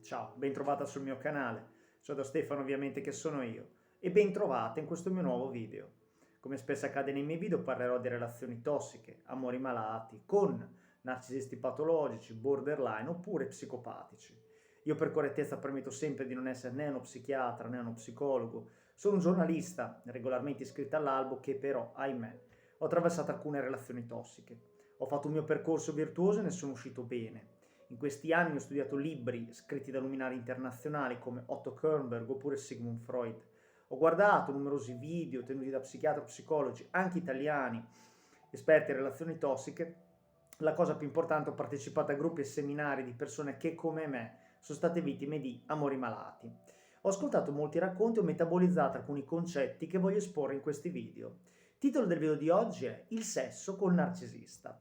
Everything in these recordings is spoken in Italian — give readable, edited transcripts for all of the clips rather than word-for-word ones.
Ciao, ben trovata sul mio canale. Sono Stefano, ovviamente che sono io, e ben trovata in questo mio nuovo video. Come spesso accade nei miei video parlerò di relazioni tossiche, amori malati, con narcisisti patologici, borderline oppure psicopatici. Io per correttezza permetto sempre di non essere né uno psichiatra né uno psicologo, sono un giornalista regolarmente iscritto all'albo che però, ahimè, ho attraversato alcune relazioni tossiche. Ho fatto un mio percorso virtuoso e ne sono uscito bene. In questi anni ho studiato libri scritti da luminari internazionali come Otto Kernberg oppure Sigmund Freud. Ho guardato numerosi video tenuti da psichiatri e psicologi, anche italiani, esperti in relazioni tossiche. La cosa più importante, ho partecipato a gruppi e seminari di persone che, come me, sono state vittime di amori malati. Ho ascoltato molti racconti e ho metabolizzato alcuni concetti che voglio esporre in questi video. Il titolo del video di oggi è Il sesso col narcisista.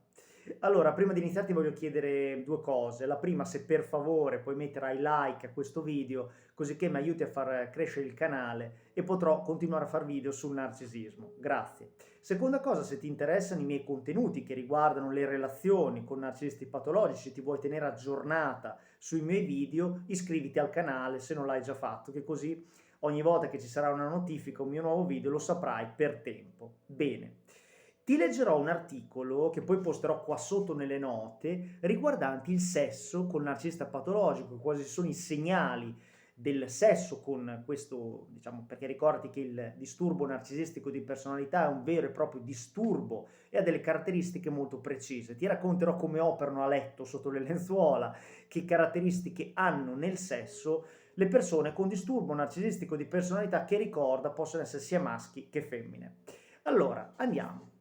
Allora, prima di iniziare ti voglio chiedere due cose. La prima, se per favore puoi mettere like a questo video, così che mi aiuti a far crescere il canale e potrò continuare a fare video sul narcisismo. Grazie. Seconda cosa, se ti interessano i miei contenuti che riguardano le relazioni con narcisisti patologici, ti vuoi tenere aggiornata sui miei video, iscriviti al canale se non l'hai già fatto, che così ogni volta che ci sarà una notifica, un mio nuovo video, lo saprai per tempo. Bene. Ti leggerò un articolo che poi posterò qua sotto nelle note riguardanti il sesso col narcisista patologico, quali sono i segnali del sesso con questo, diciamo, perché ricordati che il disturbo narcisistico di personalità è un vero e proprio disturbo e ha delle caratteristiche molto precise. Ti racconterò come operano a letto sotto le lenzuola, che caratteristiche hanno nel sesso le persone con disturbo narcisistico di personalità che ricorda possono essere sia maschi che femmine. Allora, andiamo.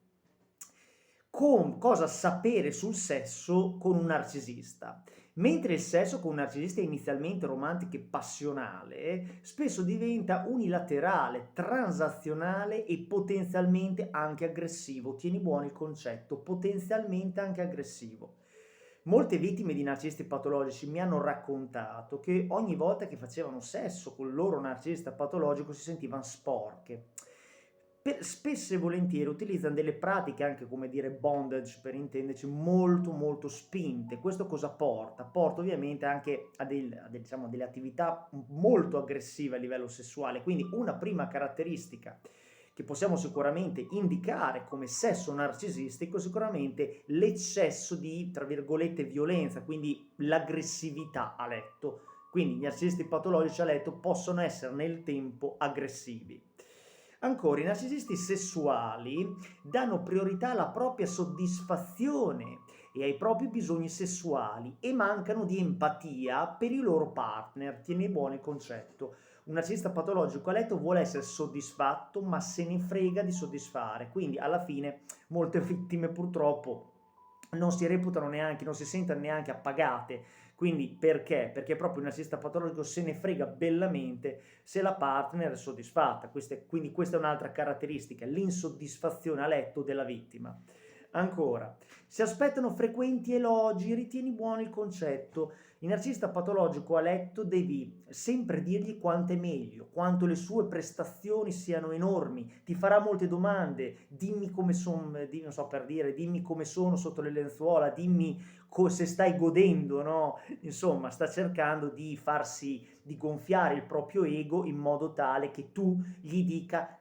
Con cosa sapere sul sesso con un narcisista. Mentre il sesso con un narcisista è inizialmente romantico e passionale, spesso diventa unilaterale, transazionale e potenzialmente anche aggressivo. Tieni buono il concetto, potenzialmente anche aggressivo. Molte vittime di narcisisti patologici mi hanno raccontato che ogni volta che facevano sesso con il loro narcisista patologico si sentivano sporche. Spesso e volentieri utilizzano delle pratiche, anche come dire bondage per intenderci, molto molto spinte. Questo cosa porta? Porta ovviamente anche diciamo, delle attività molto aggressive a livello sessuale. Quindi una prima caratteristica che possiamo sicuramente indicare come sesso narcisistico, sicuramente l'eccesso di, tra virgolette, violenza, quindi l'aggressività a letto. Quindi gli narcisisti patologici a letto possono essere nel tempo aggressivi. Ancora, i narcisisti sessuali danno priorità alla propria soddisfazione e ai propri bisogni sessuali e mancano di empatia per i loro partner. Tieni buono il concetto. Un narcisista patologico a letto vuole essere soddisfatto, ma se ne frega di soddisfare. Quindi, alla fine, molte vittime purtroppo non si reputano neanche, non si sentono neanche appagate. Quindi perché? Perché proprio il narcisista patologico se ne frega bellamente se la partner è soddisfatta. Quindi questa è un'altra caratteristica, l'insoddisfazione a letto della vittima. Ancora, si aspettano frequenti elogi, ritieni buono il concetto. Il narcisista patologico a letto devi sempre dirgli quanto è meglio, quanto le sue prestazioni siano enormi, ti farà molte domande, dimmi come sono, non so per dire, dimmi come sono sotto le lenzuola, dimmi se stai godendo, no? Insomma, sta cercando di di gonfiare il proprio ego in modo tale che tu gli dica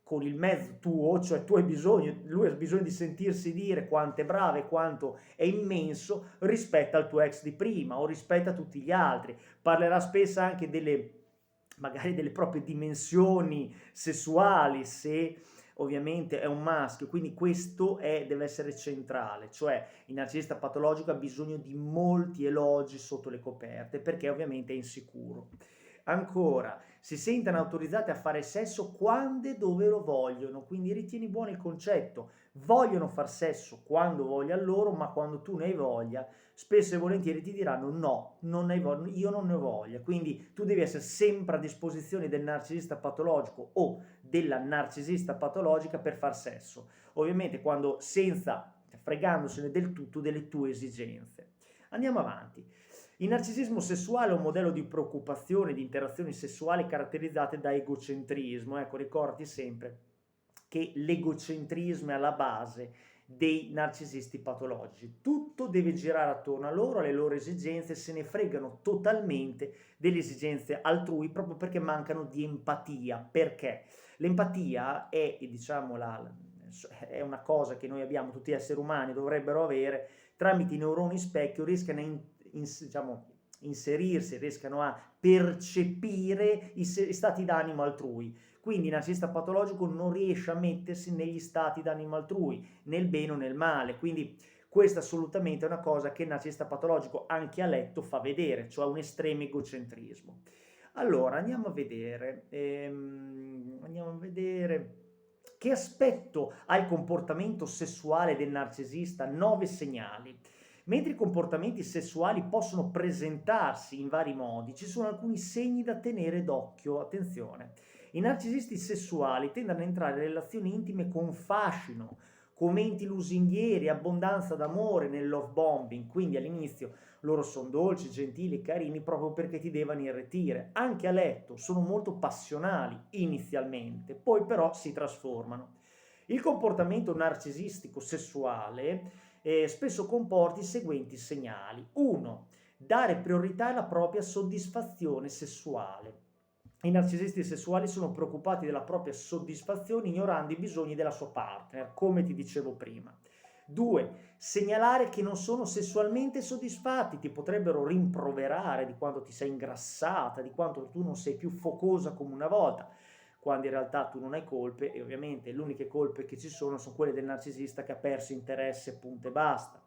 con il mezzo tuo, cioè tu hai bisogno, lui ha bisogno di sentirsi dire quanto è bravo e quanto è immenso rispetto al tuo ex di prima o rispetto a tutti gli altri. Parlerà spesso anche magari delle proprie dimensioni sessuali, se ovviamente è un maschio, quindi deve essere centrale, cioè il narcisista patologico ha bisogno di molti elogi sotto le coperte perché ovviamente è insicuro. Ancora, si sentono autorizzati a fare sesso quando e dove lo vogliono, quindi ritieni buono il concetto, vogliono far sesso quando voglia loro, ma quando tu ne hai voglia, spesso e volentieri ti diranno no, non hai voglia, io non ne ho voglia, quindi tu devi essere sempre a disposizione del narcisista patologico o della narcisista patologica per far sesso, ovviamente quando senza fregandosene del tutto delle tue esigenze. Andiamo avanti. Il narcisismo sessuale è un modello di preoccupazione, di interazioni sessuali caratterizzate da egocentrismo. Ecco, ricordi sempre che l'egocentrismo è alla base dei narcisisti patologici. Tutto deve girare attorno a loro, alle loro esigenze, se ne fregano totalmente delle esigenze altrui proprio perché mancano di empatia. Perché? L'empatia è, diciamo, è una cosa che noi abbiamo, tutti gli esseri umani dovrebbero avere, tramite i neuroni specchio riescono a diciamo, inserirsi, riescono a percepire i stati d'animo altrui. Quindi il narcisista patologico non riesce a mettersi negli stati d'animo altrui, nel bene o nel male. Quindi questa assolutamente è una cosa che il narcisista patologico anche a letto fa vedere, cioè un estremo egocentrismo. Allora andiamo a vedere che aspetto ha il comportamento sessuale del narcisista. 9 segnali. Mentre i comportamenti sessuali possono presentarsi in vari modi, ci sono alcuni segni da tenere d'occhio. Attenzione. I narcisisti sessuali tendono ad entrare in relazioni intime con fascino, commenti lusinghieri, abbondanza d'amore nel love bombing, quindi all'inizio loro sono dolci, gentili, carini proprio perché ti devono irretire. Anche a letto sono molto passionali inizialmente, poi però si trasformano. Il comportamento narcisistico sessuale spesso comporta i seguenti segnali. 1. Dare priorità alla propria soddisfazione sessuale. I narcisisti sessuali sono preoccupati della propria soddisfazione ignorando i bisogni della sua partner, come ti dicevo prima. 2. Segnalare che non sono sessualmente soddisfatti, ti potrebbero rimproverare di quanto ti sei ingrassata, di quanto tu non sei più focosa come una volta, quando in realtà tu non hai colpe e ovviamente le uniche colpe che ci sono quelle del narcisista che ha perso interesse, punto e basta.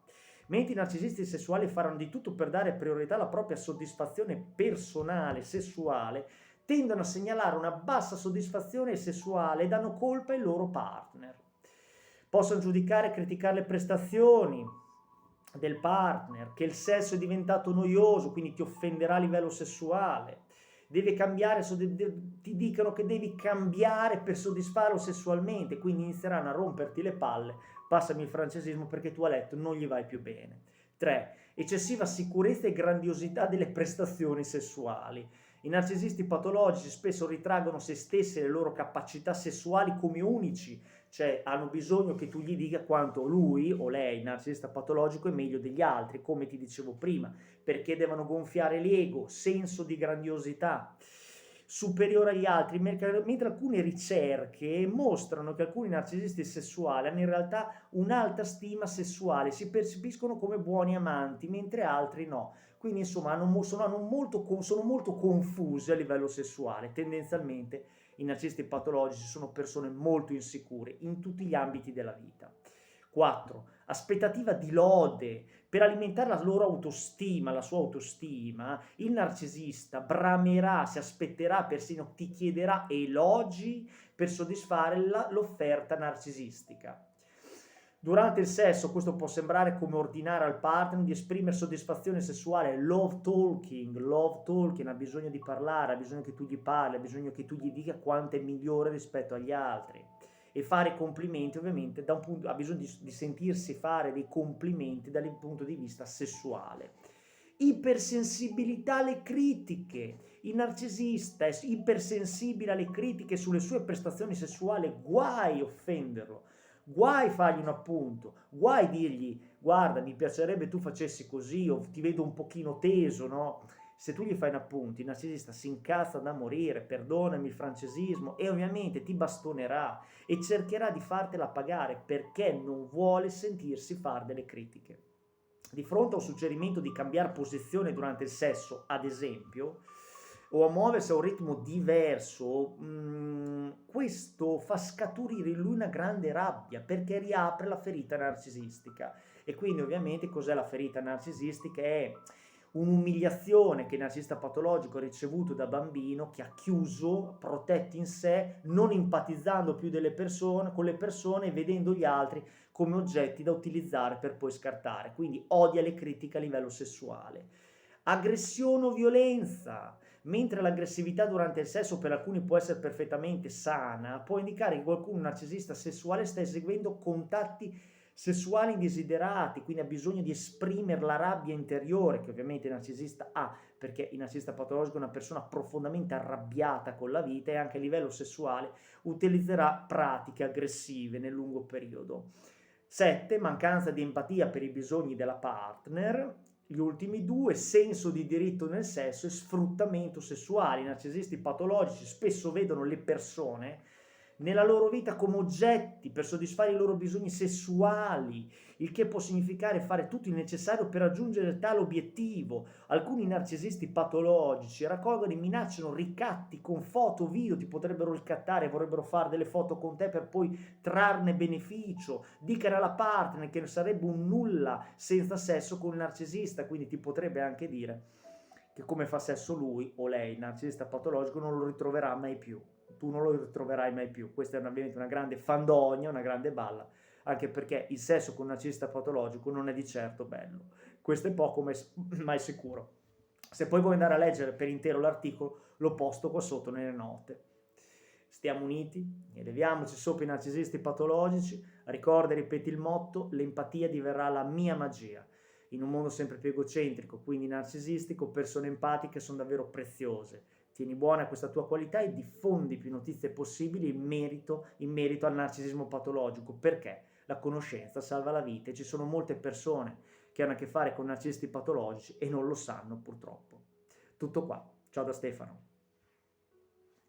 Mentre i narcisisti sessuali faranno di tutto per dare priorità alla propria soddisfazione personale, sessuale, tendono a segnalare una bassa soddisfazione sessuale e danno colpa ai loro partner. Possono giudicare e criticare le prestazioni del partner, che il sesso è diventato noioso, quindi ti offenderà a livello sessuale. Deve cambiare, ti dicono che devi cambiare per soddisfarlo sessualmente, quindi inizieranno a romperti le palle, passami il francesismo, perché tu a letto non gli vai più bene. 3. Eccessiva sicurezza e grandiosità delle prestazioni sessuali. I narcisisti patologici spesso ritraggono se stessi e le loro capacità sessuali come unici, cioè hanno bisogno che tu gli dica quanto lui o lei, narcisista patologico, è meglio degli altri, come ti dicevo prima, perché devono gonfiare l'ego, senso di grandiosità superiore agli altri, mentre alcune ricerche mostrano che alcuni narcisisti sessuali hanno in realtà un'alta stima sessuale, si percepiscono come buoni amanti, mentre altri no. Quindi insomma sono molto confusi a livello sessuale. Tendenzialmente i narcisisti patologici sono persone molto insicure in tutti gli ambiti della vita. 4. Aspettativa di lode. Per alimentare la loro autostima, la sua autostima, il narcisista bramerà, si aspetterà, persino ti chiederà elogi per soddisfare l'offerta narcisistica. Durante il sesso questo può sembrare come ordinare al partner di esprimere soddisfazione sessuale, love talking, ha bisogno di parlare, ha bisogno che tu gli parli, ha bisogno che tu gli dica quanto è migliore rispetto agli altri. E fare complimenti ovviamente ha bisogno di sentirsi fare dei complimenti dal punto di vista sessuale. Ipersensibilità alle critiche. Il narcisista è ipersensibile alle critiche sulle sue prestazioni sessuali, guai offenderlo. Guai fargli un appunto, guai dirgli guarda mi piacerebbe tu facessi così o ti vedo un pochino teso, no? Se tu gli fai un appunto, il narcisista si incazza da morire, perdonami il francesismo, e ovviamente ti bastonerà e cercherà di fartela pagare perché non vuole sentirsi fare delle critiche. Di fronte a un suggerimento di cambiare posizione durante il sesso, ad esempio, o a muoversi a un ritmo diverso, questo fa scaturire in lui una grande rabbia perché riapre la ferita narcisistica. E quindi ovviamente cos'è la ferita narcisistica? È un'umiliazione che il narcisista patologico ha ricevuto da bambino, che ha chiuso, protetto in sé, non empatizzando più con le persone e vedendo gli altri come oggetti da utilizzare per poi scartare. Quindi odia le critiche a livello sessuale. Aggressione o violenza. Mentre l'aggressività durante il sesso per alcuni può essere perfettamente sana, può indicare che qualcuno, un narcisista sessuale, sta eseguendo contatti sessuali indesiderati, quindi ha bisogno di esprimere la rabbia interiore che ovviamente il narcisista ha, perché il narcisista patologico è una persona profondamente arrabbiata con la vita e anche a livello sessuale utilizzerà pratiche aggressive nel lungo periodo. 7, mancanza di empatia per i bisogni della partner. Gli ultimi 2, senso di diritto nel sesso e sfruttamento sessuale. I narcisisti patologici spesso vedono le persone nella loro vita come oggetti per soddisfare i loro bisogni sessuali, il che può significare fare tutto il necessario per raggiungere tale obiettivo. Alcuni narcisisti patologici raccolgono e minacciano ricatti con foto, video, ti potrebbero ricattare, vorrebbero fare delle foto con te per poi trarne beneficio, dicono alla partner che sarebbe un nulla senza sesso con il narcisista, quindi ti potrebbe anche dire che come fa sesso lui o lei, il narcisista patologico, non lo ritroverà mai più. Tu non lo ritroverai mai più. Questa è ovviamente una grande fandonia, una grande balla, anche perché il sesso con un narcisista patologico non è di certo bello. Questo è poco mai sicuro. Se poi vuoi andare a leggere per intero l'articolo, lo posto qua sotto nelle note. Stiamo uniti, eleviamoci sopra i narcisisti patologici, ricorda e ripeti il motto: l'empatia diverrà la mia magia. In un mondo sempre più egocentrico, quindi narcisistico, persone empatiche sono davvero preziose. Tieni buona questa tua qualità e diffondi più notizie possibili in merito al narcisismo patologico, perché la conoscenza salva la vita e ci sono molte persone che hanno a che fare con narcisisti patologici e non lo sanno purtroppo. Tutto qua. Ciao da Stefano.